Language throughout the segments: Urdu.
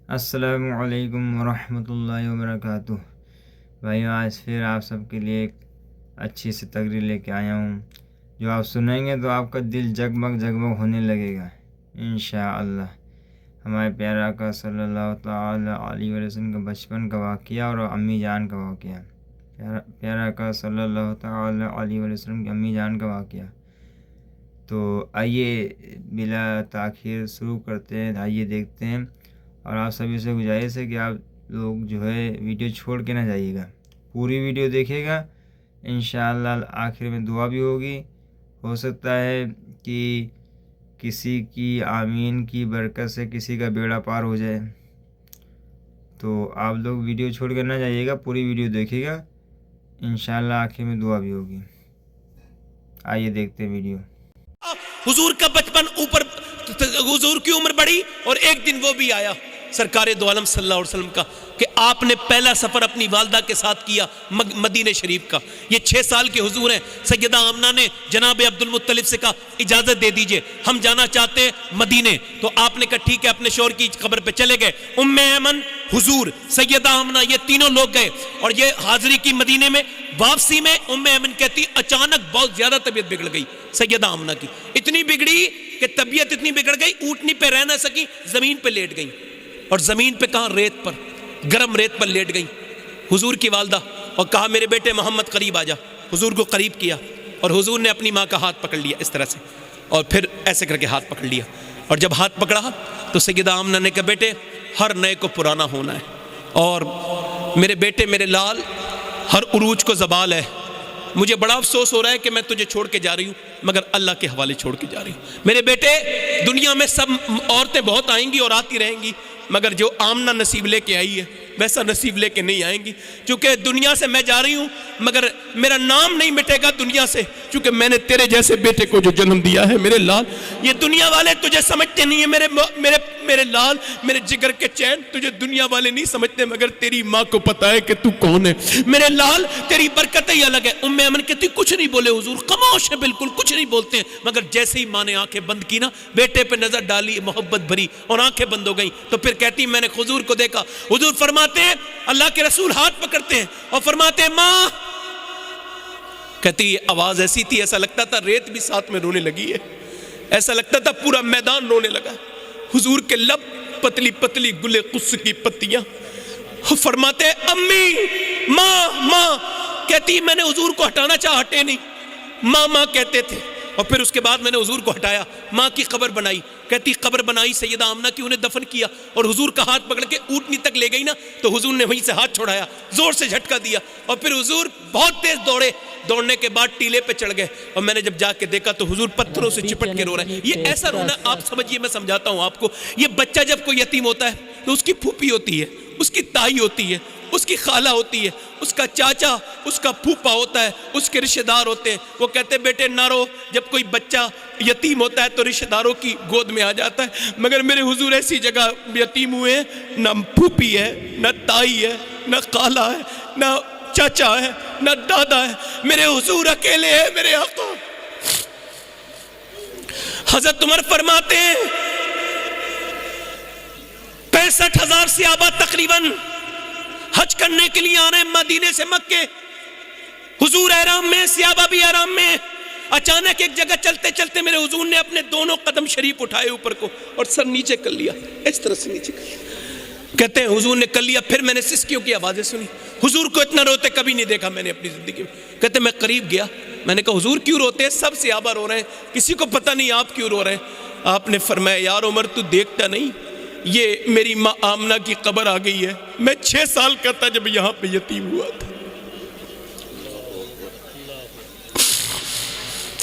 السلام علیکم ورحمۃ اللہ وبرکاتہ۔ بھائیو، آج پھر آپ سب کے لیے ایک اچھی سی تقریر لے کے آیا ہوں، جو آپ سنیں گے تو آپ کا دل جگمگ جگمگ ہونے لگے گا انشاءاللہ۔ ہمارے پیارے آقا صلی اللہ تعالی علیہ وسلم کا بچپن کا واقعہ اور امی جان کا واقعہ، پیارے آقا صلی اللہ تعالی علیہ وسلم کی امی جان کا واقعہ۔ تو آئیے بلا تاخیر شروع کرتے ہیں، آئیے دیکھتے ہیں۔ اور آپ سبھی سے گزارش ہے کہ آپ لوگ جو ہے ویڈیو چھوڑ کے نہ جائیے گا، پوری ویڈیو دیکھیے گا انشاءاللہ۔ آخر میں دعا بھی ہوگی، ہو سکتا ہے کہ کسی کی آمین کی برکت سے کسی کا بیڑا پار ہو جائے۔ تو آپ لوگ ویڈیو چھوڑ کے نہ جائیے گا، پوری ویڈیو دیکھیے گا انشاءاللہ، آخر میں دعا بھی ہوگی۔ آئیے دیکھتے ہیں ویڈیو۔ حضور کا بچپن اوپر، حضور کی عمر بڑھی اور ایک دن وہ بھی آیا سرکار دو عالم صلی اللہ علیہ وسلم کا کہ آپ نے پہلا سفر اپنی والدہ کے ساتھ کیا مدینہ شریف کا۔ یہ 6 سال کے حضور ہیں۔ سیدہ آمنہ نے جناب عبد المطلب سے کہا اجازت دے دیجئے، ہم جانا چاہتے ہیں مدینے۔ تو آپ نے کہا ٹھیک ہے، اپنے شوہر کی قبر پہ چلے گئے۔ ام ایمن، حضور، سیدہ آمنہ، یہ تینوں لوگ گئے اور یہ حاضری کی مدینے میں۔ واپسی میں ام ایمن کہتی اچانک بہت زیادہ طبیعت بگڑ گئی سیدہ آمنہ کی، اتنی بگڑی کہ طبیعت اتنی بگڑ گئی اونٹنی پہ رہ نہ سکی، زمین پہ لیٹ گئی۔ اور زمین پہ کہاں؟ ریت پر، گرم ریت پر لیٹ گئی حضور کی والدہ، اور کہا میرے بیٹے محمد قریب آ جا۔ حضور کو قریب کیا اور حضور نے اپنی ماں کا ہاتھ پکڑ لیا اس طرح سے، اور پھر ایسے کر کے ہاتھ پکڑ لیا۔ اور جب ہاتھ پکڑا تو سیدہ آمنہ نے کہا بیٹے ہر نئے کو پرانا ہونا ہے، اور میرے بیٹے میرے لال ہر عروج کو زوال ہے۔ مجھے بڑا افسوس ہو رہا ہے کہ میں تجھے چھوڑ کے جا رہی ہوں، مگر اللہ کے حوالے چھوڑ کے جا رہی ہوں۔ میرے بیٹے دنیا میں سب عورتیں بہت آئیں گی اور آتی رہیں گی، مگر جو آمنہ نصیب لے کے آئی ہے ویسا نصیب لے کے نہیں آئیں گی۔ چونکہ دنیا سے میں جا رہی ہوں مگر میرا نام نہیں مٹے گا دنیا سے، چونکہ میں نے تیرے جیسے بیٹے کو جو جنم دیا ہے میرے لال۔ یہ دنیا والے تجھے سمجھتے نہیں ہیں میرے لال، میرے جگر کے چین، تجھے دنیا والے نہیں سمجھتے، مگر تیری ماں کو پتا ہے کہ تو کون ہے میرے لال، تیری برکتیں ہی الگ ہے۔ ام ایمن کہتی کچھ نہیں بولے حضور، خاموش ہے، بالکل کچھ نہیں بولتے ہیں، مگر جیسے ہی ماں نے آنکھیں بند کی نا، بیٹے پہ نظر ڈالی محبت بھری اور آنکھیں بند ہو گئیں۔ تو پھر کہتی میں نے حضور کو دیکھا، حضور فرماتے ہیں اللہ کے رسول ہاتھ پکڑتے ہیں اور فرماتے ہیں ماں، کہتی یہ آواز ایسی تھی ایسا لگتا تھا ریت بھی ساتھ میں رونے لگی ہے، ایسا لگتا تھا پورا میدان رونے لگا۔ حضور کے لب پتلی پتلی گلے قص کی پتیاں، فرماتے ہیں امی، ماں، کہتی میں نے حضور کو ہٹانا چاہا، ہٹے نہیں، ماں کہتے تھے۔ اور پھر اس کے بعد میں نے حضور کو ہٹایا، ماں کی قبر بنائی، کہتی قبر بنائی سیدہ آمنہ کی، انہیں دفن کیا، اور حضور کا ہاتھ پکڑ کے اونٹنی تک لے گئی نا، تو حضور نے وہیں سے ہاتھ چھوڑایا، زور سے جھٹکا دیا، اور پھر حضور بہت تیز دوڑے، دوڑنے کے بعد ٹیلے پہ چڑھ گئے، اور میں نے جب جا کے دیکھا تو حضور پتھروں سے چپٹ کے رو رہے ہیں۔ یہ ایسا رونا آپ سمجھیے، میں سمجھاتا ہوں آپ کو، یہ بچہ جب کوئی یتیم ہوتا ہے تو اس کی پھوپھی ہوتی ہے، اس کی تائی ہوتی ہے، اس کی خالہ ہوتی ہے، اس کا چاچا، اس کا پھوپا ہوتا ہے، اس کے رشتہ دار ہوتے ہیں، وہ کہتے ہیں بیٹے نہ رو، جب کوئی بچہ یتیم ہوتا ہے تو رشتہ داروں کی گود میں آ جاتا ہے، مگر میرے حضور ایسی جگہ یتیم ہوئے ہیں، نہ پھوپھی ہے، نہ تائی ہے، نہ خالہ ہے، نہ چاچا ہے، نہ دادا ہے، میرے حضور اکیلے ہیں میرے آقا۔ حضرت عمر فرماتے ہیں 65,000 صحابہ تقریباً حج کرنے کے لیے آ رہے ہیں مدینے سے مکے، حضور احرام میں، صحابہ بھی احرام میں۔ اچانک ایک جگہ چلتے چلتے میرے حضور نے اپنے دونوں قدم شریف اٹھائے اوپر کو اور سر نیچے کر لیا، اس طرح سے نیچے کر لیا۔ کہتے ہیں حضور نے کر لیا، پھر میں نے سسکیوں کی آوازیں سنی، حضور کو اتنا روتے کبھی نہیں دیکھا میں نے اپنی زندگی میں۔ کہتے ہیں میں قریب گیا، میں نے کہا حضور کیوں روتے ہیں؟ سب صحابہ رو رہے ہیں، کسی کو پتہ نہیں آپ کیوں رو رہے ہیں۔ آپ نے فرمایا یار عمر تو دیکھتا نہیں، یہ میری ماں آمنہ کی قبر آ گئی ہے، میں 6 سال کا تھا جب یہاں پہ یتیم ہوا تھا۔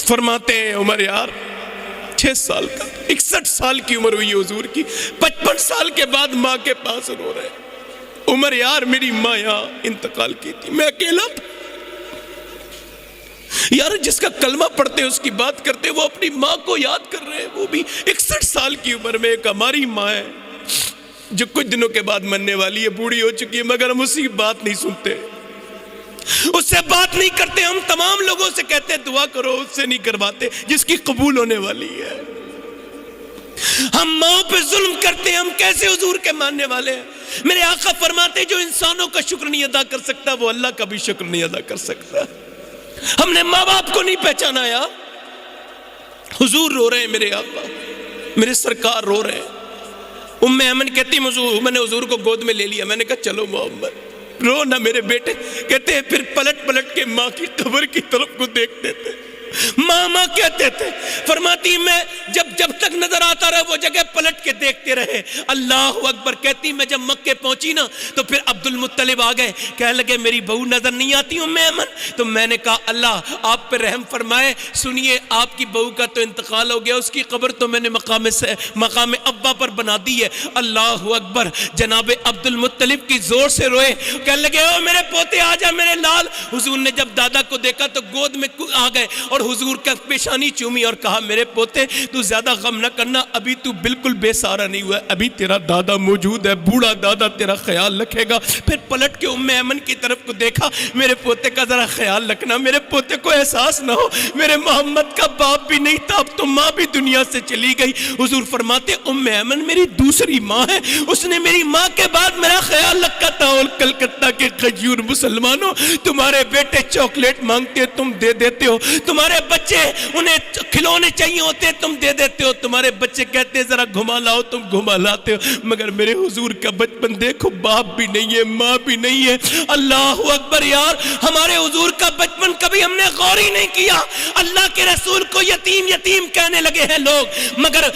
فرماتے ہیں عمر یار 6 سال کا، 61 سال کی عمر ہوئی حضور کی، 55 سال کے بعد ماں کے پاس رو رہے ہیں۔ عمر یار میری ماں یہاں انتقال کی تھی، میں اکیلا تھا۔ یار جس کا کلمہ پڑھتے ہیں اس کی بات کرتے ہیں، وہ اپنی ماں کو یاد کر رہے ہیں، وہ بھی 61 سال کی عمر میں۔ ایک ہماری ماں ہے جو کچھ دنوں کے بعد مرنے والی ہے، بوڑھی ہو چکی ہے، مگر ہم اس کی بات نہیں سنتے، اس سے بات نہیں کرتے۔ ہم تمام لوگوں سے کہتے ہیں دعا کرو، اس سے نہیں کرواتے جس کی قبول ہونے والی ہے۔ ہم ماؤں پہ ظلم کرتے ہیں، ہم کیسے حضور کے ماننے والے ہیں؟ میرے آقا فرماتے جو انسانوں کا شکر نہیں ادا کر سکتا وہ اللہ کا بھی شکر نہیں ادا کر سکتا۔ ہم نے ماں باپ کو نہیں پہچانا یار۔ حضور رو رہے ہیں، میرے آقا میرے سرکار رو رہے ہیں۔ ام ایمن کہتی میں نے حضور کو گود میں لے لیا، میں نے کہا چلو محمد رو نہ میرے بیٹے۔ کہتے ہیں پھر پلٹ پلٹ کے ماں کی قبر کی طرف کو دیکھتے تھے، ماں ماں کہتے تھے۔ فرماتی میں جب تک نظر آتا رہا وہ جگہ پلٹ کے دیکھتے رہے۔ اللہ اکبر۔ کہتی میں جب مکے پہنچی نا تو پھر عبد المطلب آ گئے، کہنے لگے میری بہو نظر نہیں آتی ام ایمن؟ تو میں نے کہا اللہ آپ پہ رحم فرمائے، سنیے آپ کی بہو کا تو انتقال ہو گیا، اس کی قبر تو میں نے مقام ابا پر بنا دی ہے۔ اللہ اکبر۔ جناب عبد المطلب کی زور سے روئے، کہنے لگے او میرے پوتے آ جا میرے لال۔ حضور نے جب دادا کو دیکھا تو گود میں آ گئے اور حضور کا پیشانی چومی اور کہا میرے پوتے تو زیادہ غم نہ کرنا، ابھی تو بالکل بے سہارا نہیں ہوا ہے، ابھی تیرا دادا موجود ہے، بوڑھا دادا تیرا خیال رکھے گا۔ پھر پلٹ کے ام ایمن کی طرف کو دیکھا، میرے پوتے کا ذرا خیال رکھنا، میرے پوتے کو احساس نہ ہو میرے محمد کا باپ بھی نہیں تھا، اب تو ماں بھی دنیا سے چلی گئی۔ حضور فرماتے ام ایمن میری دوسری ماں ہے، اس نے میری ماں کے بعد میرا خیال رکھا تھا۔ اور کلکتہ کے کھجور مسلمانوں، تمہارے بیٹے چاکلیٹ مانگتے تم دے دیتے ہو، تمہارے بچے انہیں کھلونے چاہیے ہوتے تم دے دیتے ہو، تمہارے بچے کہتے ذرا گھما لاؤ تم گھما لاتے ہو، مگر میرے حضور کا بچپن دیکھو، باپ بھی نہیں ہے ماں بھی نہیں ہے۔ اللہ اکبر یار، ہمارے حضور کا بچپن کبھی ہم نے غور ہی نہیں کیا۔ اللہ کے رسول کو یتیم یتیم کہنے لگے ہیں لوگ، مگر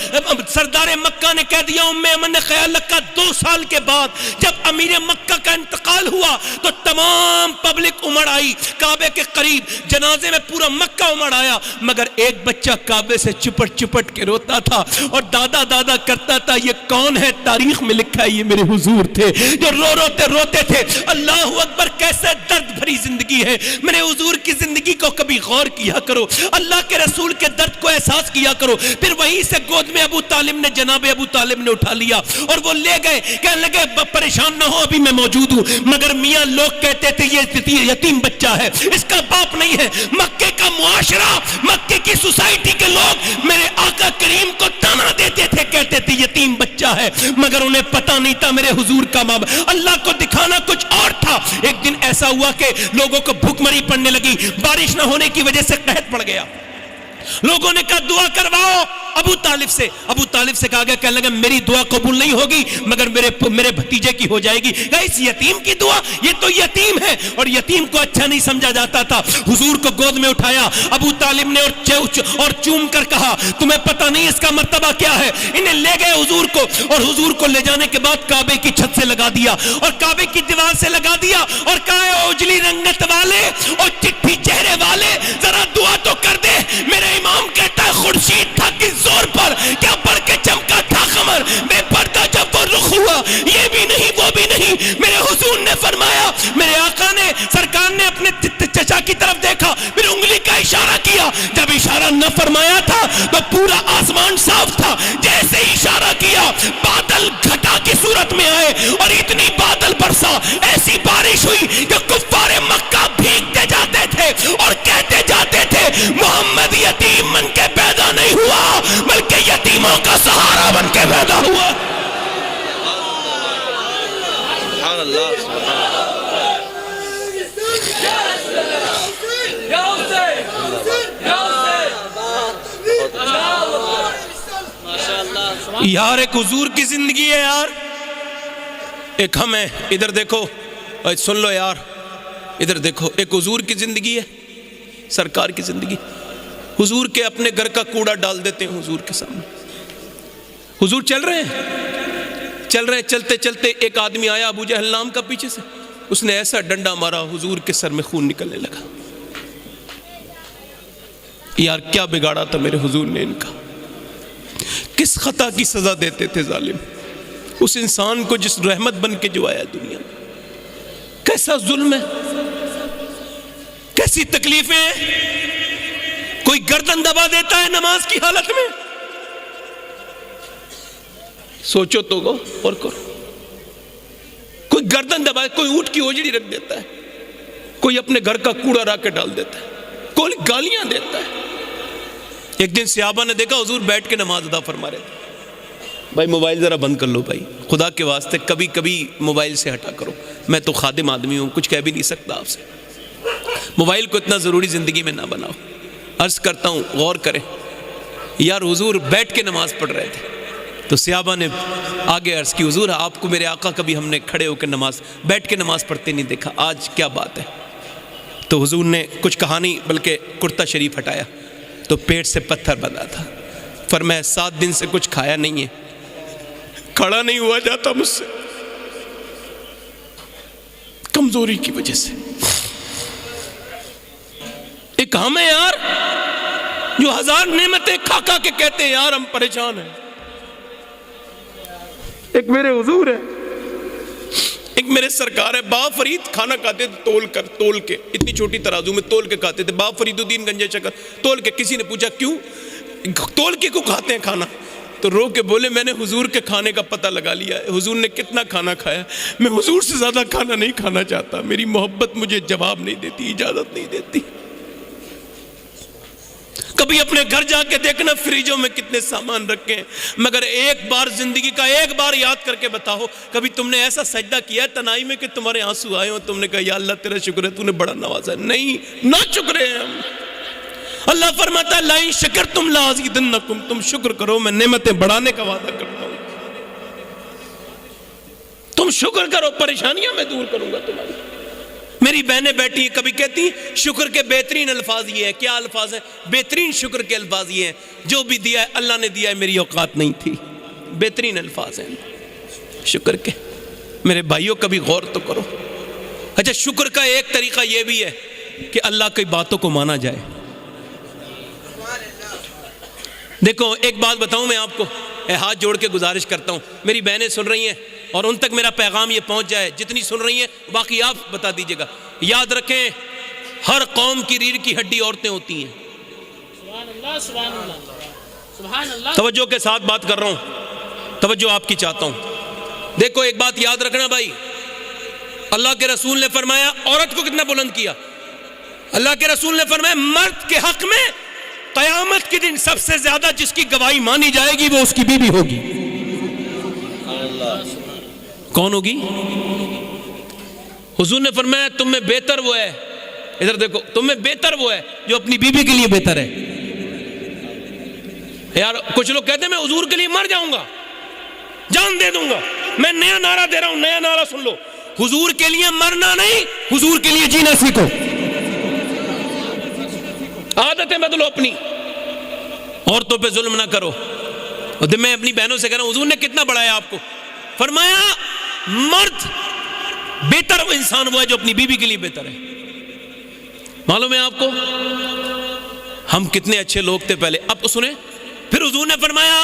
سردار مکہ نے کہہ دیا۔ ام ایمن نے خیال رکھا 2 سال کے بعد جب امیر مکہ کا انتقال ہوا تو تمام پبلک امڑ آئی کعبے کے قریب، جنازے میں پورا مکہ امڑ آیا، مگر ایک بچہ کعبے سے چپٹ چپٹ کے روتا تھا اور دادا دادا کرتا تھا یہ کون ہے؟ تاریخ میں لکھا ہے یہ میرے حضور تھے جو روتے تھے۔ اللہ اکبر، کیسے درد بھری زندگی ہے۔ میرے حضور کی زندگی کو کبھی غور کیا کرو، اللہ کے رسول کے درد کو احساس کیا کرو۔ پھر وہیں سے گود میں جناب ابو طالب نے اٹھا لیا اور وہ لے گئے، کہنے لگے پریشان نہ ہو ابھی میں موجود ہوں، مگر میاں لوگ کہتے تھے یہ یتیم بچہ ہے، اس کا باپ نہیں ہے۔ مکے کا معاشرہ، مکے کی سوسائٹی کے لوگ میرے آقا کریم کو تانا دیتے تھے، کہتے تھے یتیم بچہ ہے، مگر انہیں پتہ نہیں تھا میرے حضور کا ماں اللہ کو دکھانا کچھ اور تھا۔ ایک دن ایسا ہوا کہ لوگوں کو بھوک مری پڑنے لگی، بارش نہ ہونے کی وجہ سے قحط پڑ گیا۔ لوگوں نے کہا دعا کرواؤ ابو طالب سے کہا گیا، کہنے لگا میری دعا قبول نہیں ہوگی مگر میرے بھتیجے کی ہو جائے گی۔ کہا اس یتیم کی دعا، یہ تو یتیم ہے، اور یتیم کو اچھا نہیں سمجھا جاتا تھا۔ حضور کو گود میں اٹھایا ابو طالب نے اور چوم کر کہا تمہیں پتہ نہیں اس کا مرتبہ کیا ہے۔ انہیں لے گئے حضور کو، اور حضور کو لے جانے کے بعد کعبے کی چھت سے لگا دیا اور کعبے کی دیوار سے لگا دیا اور کہا اجلی رنگت والے اور چٹھی چہرے والے ذرا دعا تو کر دے۔ میرے امام کہتا ہے خورشید تھا کس زور پر کیا بڑھ کے چمکا تھا قمر، بے پردہ جب وہ رخ ہوا یہ بھی نہیں وہ بھی نہیں۔ میرے حضور نے فرمایا، میرے آقا نے سرکار نے اپنے چچا کی طرف دیکھا، پھر انگلی کا اشارہ کیا، جب اشارہ نہ فرمایا تھا تو پورا آسمان صاف تھا، جیسے اشارہ کیا بادل گھٹا کی صورت میں آئے اور اتنی بادل برسا، ایسی بارش ہوئی کہ کفار مکہ بھیگتے جاتے تھے اور کہتے جاتے تھے محمد یتیم بن کے پیدا نہیں ہوا بلکہ یتیموں کا سہارا بن کے پیدا ہوا۔ سبحان اللہ سبحان اللہ۔ یار ایک حضور کی زندگی ہے یار، ایک ہم ہیں۔ ادھر دیکھو، سن لو یار، ادھر دیکھو، ایک حضور کی زندگی ہے، سرکار کی زندگی۔ حضور کے اپنے گھر کا کوڑا ڈال دیتے ہیں حضور کے سامنے۔ حضور چل رہے ہیں، چلتے چلتے ایک آدمی آیا ابو جہل نام کا پیچھے سے، اس نے ایسا ڈنڈا مارا حضور کے سر میں خون نکلنے لگا۔ یار کیا بگاڑا تھا میرے حضور نے ان کا، کس خطا کی سزا دیتے تھے ظالم اس انسان کو جس رحمت بن کے جو آیا دنیا میں۔ کیسا ظلم ہے، کیسی تکلیفیں ہیں۔ کوئی گردن دبا دیتا ہے نماز کی حالت میں، سوچو تو گو اور کرو۔ کوئی گردن دبا، کوئی اونٹ کی اوجڑی رکھ دیتا ہے، کوئی اپنے گھر کا کوڑا را کے ڈال دیتا ہے، کوئی گالیاں دیتا ہے۔ ایک دن صحابہ نے دیکھا حضور بیٹھ کے نماز ادا فرما رہے تھے، بھائی موبائل ذرا بند کر لو بھائی، خدا کے واسطے کبھی کبھی موبائل سے ہٹا کرو. میں تو خادم آدمی ہوں، کچھ کہہ بھی نہیں سکتا آپ سے. موبائل کو اتنا ضروری زندگی میں نہ بناؤ. عرض کرتا ہوں غور کریں. یار حضور بیٹھ کے نماز پڑھ رہے تھے تو صحابہ نے آگے عرض کی حضور آپ کو میرے آقا کبھی ہم نے کھڑے ہو کے نماز بیٹھ کے نماز پڑھتے نہیں دیکھا، آج کیا بات ہے؟ تو حضور نے کچھ کہا نہیں بلکہ کرتا شریف ہٹایا تو پیٹ سے پتھر بندھا تھا. فرمایا 7 دن سے کچھ کھایا نہیں ہے، کھڑا نہیں ہوا جاتا مجھ سے کمزوری کی وجہ سے. ایک ہم ہیں یار جو 1000 نعمتیں کھا کھا کے کہتے ہیں یار ہم پریشان ہیں. ایک میرے حضور ہے، ایک میرے سرکار ہے. بابا فرید کھانا کھاتے تھے تول کے اتنی چھوٹی ترازو میں تول کے کھاتے تھے. بابا فرید الدین گنجے شکر تول کے. کسی نے پوچھا کیوں تول کے کو کھاتے ہیں کھانا؟ تو رو کے بولے میں نے حضور کے کھانے کا پتہ لگا لیا ہے. حضور نے کتنا کھانا کھایا، میں حضور سے زیادہ کھانا نہیں کھانا چاہتا. میری محبت مجھے جواب نہیں دیتی، اجازت نہیں دیتی. کبھی اپنے گھر جا کے دیکھنا فریجوں میں کتنے سامان رکھے ہیں، مگر ایک بار زندگی کا ایک بار یاد کر کے بتاؤ کبھی تم نے ایسا سجدہ کیا ہے تنہائی میں کہ تمہارے آنسو آئے ہوں، تم نے کہا یا اللہ تیرا شکر ہے تو نے بڑا نوازا ہے؟ نہیں، نہ شکرے ہیں ہم. اللہ فرماتا ہے لَئِن شَكَرْتُمْ لَأَزِيدَنَّكُمْ، تم شکر کرو میں نعمتیں بڑھانے کا وعدہ کرتا ہوں. تم شکر کرو، پریشانیاں میں دور کروں گا تمہاری. میری بہنیں بیٹھی ہیں کبھی کہتی ہیں شکر کے بہترین الفاظ یہ ہیں. کیا الفاظ ہیں؟ بہترین شکر کے الفاظ یہ ہیں جو بھی دیا ہے اللہ نے دیا ہے، میری اوقات نہیں تھی. بہترین الفاظ ہیں شکر کے. میرے بھائیوں کبھی غور تو کرو. اچھا شکر کا ایک طریقہ یہ بھی ہے کہ اللہ کی باتوں کو مانا جائے. دیکھو ایک بات بتاؤں میں آپ کو، ہاتھ جوڑ کے گزارش کرتا ہوں، میری بہنیں سن رہی ہیں اور ان تک میرا پیغام یہ پہنچ جائے، جتنی سن رہی ہیں باقی آپ بتا دیجئے گا. یاد رکھیں ہر قوم کی ریڑھ کی ہڈی عورتیں ہوتی ہیں. سبحان اللہ سبحان اللہ سبحان اللہ. توجہ کے ساتھ بات کر رہا ہوں، توجہ آپ کی چاہتا ہوں. دیکھو ایک بات یاد رکھنا بھائی، اللہ کے رسول نے فرمایا عورت کو کتنا بلند کیا. اللہ کے رسول نے فرمایا مرد کے حق میں قیامت کے دن سب سے زیادہ جس کی گواہی مانی جائے گی وہ اس کی بیوی ہوگی. کون ہوگی؟ حضور نے فرمایا تم میں بہتر وہ ہے، ادھر دیکھو، تم میں بہتر وہ ہے جو اپنی بیوی کے لیے بہتر ہے. یار کچھ لوگ کہتے ہیں میں حضور کے لیے مر جاؤں گا، جان دے دوں گا. میں نیا نعرہ دے رہا ہوں، نیا نعرہ سن لو. حضور کے لیے مرنا نہیں، حضور کے لیے جینا سیکھو. عادتیں بدلو اپنی، عورتوں پہ ظلم نہ کرو. اور میں اپنی بہنوں سے کہہ رہا ہوں حضور نے کتنا بڑھایا آپ کو. فرمایا مرد بہتر انسان وہ ہے جو اپنی بیوی کے لیے بہتر ہے. معلوم ہے آپ کو ہم کتنے اچھے لوگ تھے پہلے. اب سنیں پھر حضور نے فرمایا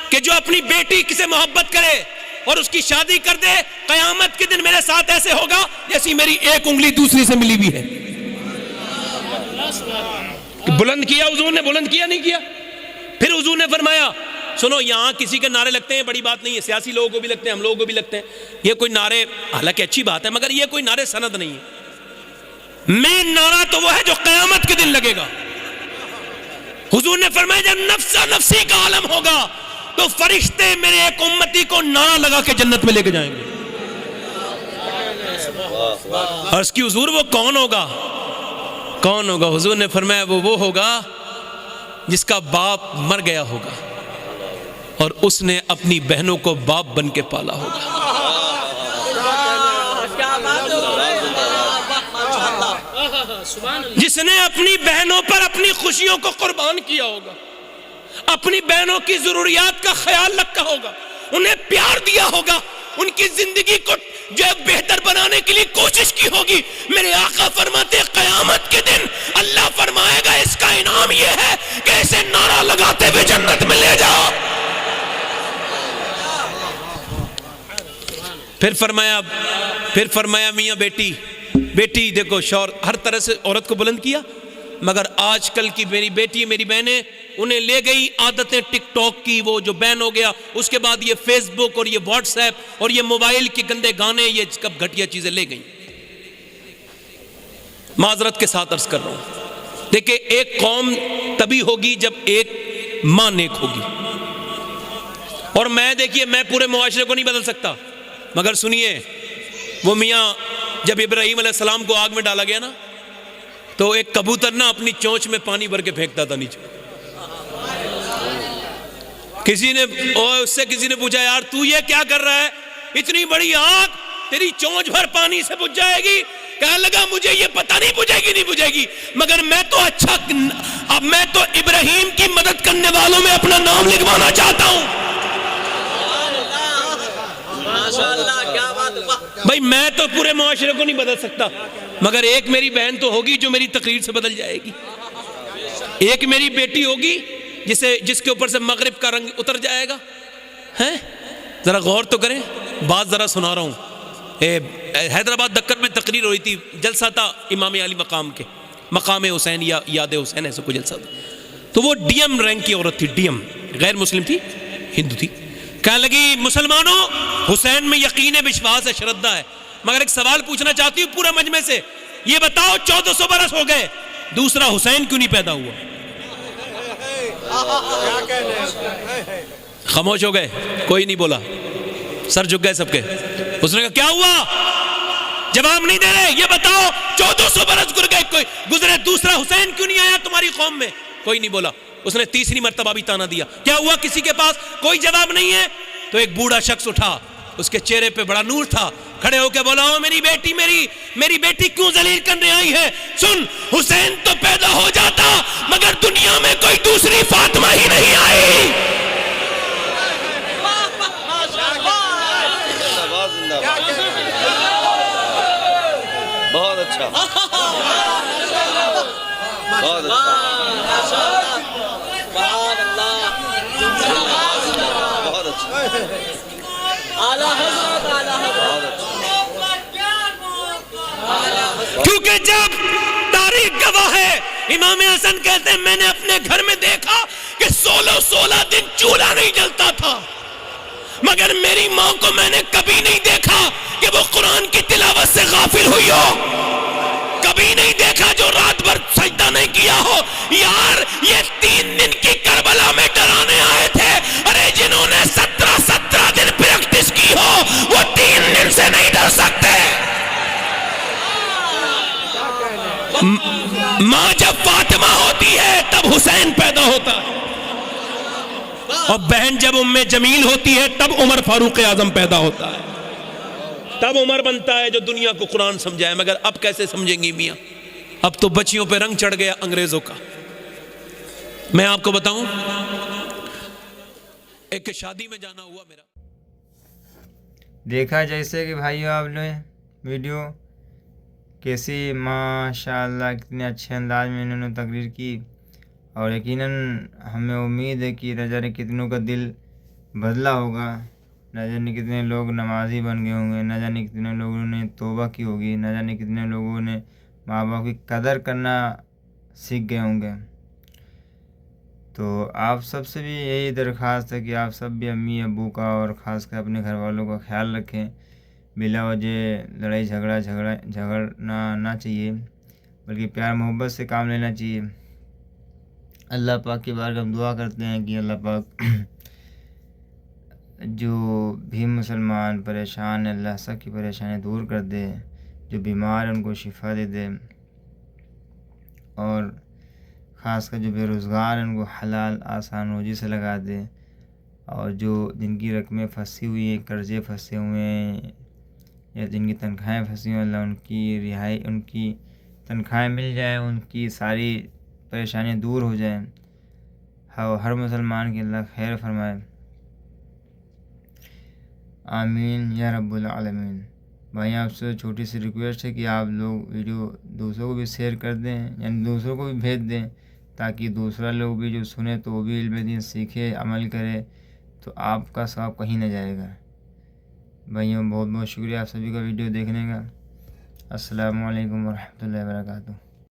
کہ جو اپنی بیٹی سے محبت کرے اور اس کی شادی کر دے قیامت کے دن میرے ساتھ ایسے ہوگا جیسی میری ایک انگلی دوسری سے ملی ہوئی ہے. بلند کیا حضور نے، بلند کیا نہیں کیا. پھر حضور نے فرمایا سنو یہاں کسی کے نعرے لگتے ہیں بڑی بات نہیں ہے، سیاسی لوگوں کو بھی لگتے ہیں، ہم لوگوں کو بھی لگتے ہیں. یہ کوئی نعرے حالانکہ اچھی بات ہے مگر یہ کوئی نعرے سند نہیں ہے. مین نعرہ تو وہ ہے جو قیامت کے دن لگے گا. حضور نے فرمایا جب نفس نفسی کا عالم ہوگا تو فرشتے میرے ایک امتی کو نعرہ لگا کے جنت میں لے کے جائیں گے. عرض کی حضور وہ کون ہوگا؟ کون ہوگا؟ حضور نے فرمایا وہ ہوگا جس کا باپ مر گیا ہوگا اور اس نے اپنی بہنوں کو باپ بن کے پالا ہوگا. جس نے اپنی بہنوں پر اپنی خوشیوں کو قربان کیا ہوگا، اپنی بہنوں کی ضروریات کا خیال رکھا ہوگا، انہیں پیار دیا ہوگا، ان کی زندگی کو جو بہتر بنانے کے لیے کوشش کی ہوگی. میرے آقا فرماتے قیامت کے دن اللہ فرمائے گا اس کا انعام یہ ہے کہ اسے نعرہ لگاتے ہوئے جنت میں لے جاؤ. پھر فرمایا میاں بیٹی دیکھو شوہر ہر طرح سے عورت کو بلند کیا مگر آج کل کی میری بیٹی میری بہنیں انہیں لے گئی عادتیں ٹک ٹاک کی. وہ جو بین ہو گیا اس کے بعد یہ فیس بک اور یہ واٹس ایپ اور یہ موبائل کے گندے گانے، یہ کب گھٹیا چیزیں لے گئیں. معذرت کے ساتھ عرض کر رہا ہوں دیکھیں ایک قوم تبھی ہوگی جب ایک ماں نیک ہوگی. اور میں دیکھیے میں پورے معاشرے کو نہیں بدل سکتا، مگر سنیے وہ میاں جب ابراہیم علیہ السلام کو آگ میں ڈالا گیا نا تو ایک کبوتر نا اپنی چونچ میں پانی بھر کے پھینکتا تھا نیچے. کسی نے پوچھا یار تو یہ کیا کر رہا ہے، اتنی بڑی آگ تیری چونچ بھر پانی سے بجھ جائے گی؟ کہنے لگا مجھے یہ پتہ نہیں بجھے گی مگر میں تو اب میں تو ابراہیم کی مدد کرنے والوں میں اپنا نام لکھوانا چاہتا ہوں. بھائی میں تو پورے معاشرے کو نہیں بدل سکتا، مگر ایک میری بہن تو ہوگی جو میری تقریر سے بدل جائے گی، ایک میری بیٹی ہوگی جس کے اوپر سے مغرب کا رنگ اتر جائے گا. ہیں ذرا غور تو کریں، بات ذرا سنا رہا ہوں. حیدرآباد دکن میں تقریر ہوئی تھی، جلسہ تھا امام علی مقام حسین یا یاد حسین، ایسا کوئی جلسہ تھا. تو وہ ڈی ایم رینک کی عورت تھی، ڈی ایم، غیر مسلم تھی، ہندو تھی. کہنے لگی مسلمانوں حسین میں یقین وشواس ہے، شردھا ہے، مگر ایک سوال پوچھنا چاہتی ہوں پورے مجمع سے، یہ بتاؤ 1400 برس ہو گئے دوسرا حسین کیوں نہیں پیدا ہوا؟ خاموش ہو گئے، کوئی نہیں بولا، سر جھک گئے سب کے. اس نے کہا کیا ہوا؟ جواب نہیں دے رہے. یہ بتاؤ 1400 برس گزرے دوسرا حسین کیوں نہیں آیا تمہاری قوم میں؟ کوئی نہیں بولا. اس نے تیسری مرتبہ بھی تانا دیا. کیا ہوا؟ کسی کے پاس کوئی جواب نہیں ہے. تو ایک بوڑھا شخص اٹھا، اس کے چہرے پہ بڑا نور تھا، کھڑے ہو کے بولا میری بیٹی کیوں ذلیل کرنے آئی ہے؟ سن، حسین تو پیدا ہو جاتا مگر دنیا میں کوئی دوسری فاطمہ ہی نہیں آئی. بہت اچھا، بہت کیونکہ جب تاریخ گواہ ہے، امام حسن کہتے ہیں میں نے اپنے گھر میں دیکھا کہ 16 دن چولہا نہیں جلتا تھا، مگر میری ماں کو میں نے کبھی نہیں دیکھا کہ وہ قرآن کی تلاوت سے غافل ہوئی ہو، کبھی نہیں دیکھا جو رات بھر سجدہ نہیں کیا ہو. یار یہ 3 دن کی کربلا میں ڈرانے آئے تھے، ارے جنہوں نے 17 دن پریکٹس کی ہو وہ 3 دن سے نہیں ڈر سکتے. ماں جب فاطمہ ہوتی ہے تب حسین پیدا ہوتا ہے، اور بہن جب ام جمیل ہوتی ہے تب عمر فاروق اعظم پیدا ہوتا ہے، تب عمر بنتا ہے جو دنیا کو قرآن سمجھائے. مگر اب کیسے سمجھیں گی میاں؟ اب تو بچیوں پہ رنگ چڑھ گیا انگریزوں کا. میں آپ کو بتاؤں، ایک شادی میں جانا ہوا میرا، دیکھا جیسے کہ بھائیو آپ نے ویڈیو کیسی ماشاءاللہ کتنے اچھے انداز میں انہوں نے تقریر کی، اور یقیناً ہمیں امید ہے کہ نہ جانے کتنوں کا دل بدلا ہوگا، نہ جانے کتنے لوگ نمازی بن گئے ہوں گے، نہ جانے کتنے لوگوں نے توبہ کی ہوگی، نہ جانے کتنے لوگوں نے ماں باپ کی قدر کرنا سیکھ گئے ہوں گے. تو آپ سب سے بھی یہی درخواست ہے کہ آپ سب بھی امی ابو کا اور خاص کر اپنے گھر والوں کا خیال رکھیں. بلا وجہ لڑائی جھگڑنا نہ چاہیے، بلکہ پیار محبت سے کام لینا چاہیے. اللہ پاک کی بارگاہ ہم دعا کرتے ہیں کہ اللہ پاک جو بھی مسلمان پریشان ہیں اللہ سب کی پریشانی دور کر دے، جو بیمار ہیں ان کو شفا دے دے، اور خاص کر جو بے روزگار ہیں ان کو حلال آسان روزی سے لگا دے، اور جن کی رقمیں پھنسی ہوئی ہیں، قرضے پھنسے ہوئے ہیں یا جن کی تنخواہیں پھنسی ہوئی ہیں، اللہ ان کی رہائی، ان کی تنخواہیں مل جائیں، ان کی ساری پریشانیاں دور ہو جائیں، ہر مسلمان کی اللہ خیر فرمائے. آمین یا رب العالمین. بھائی آپ سے چھوٹی سی ریکویسٹ ہے کہ آپ لوگ ویڈیو دوسروں کو بھی شیئر کر دیں، یعنی دوسروں کو بھی بھیج دیں، تاکہ دوسرا لوگ بھی جو سنے تو وہ بھی علم دین سیکھے، عمل کرے، تو آپ کا ثواب کہیں نہ جائے گا. بھائیوں بہت بہت شکریہ آپ سبھی کا ویڈیو دیکھنے کا. السلام علیکم ورحمۃ اللہ وبرکاتہ.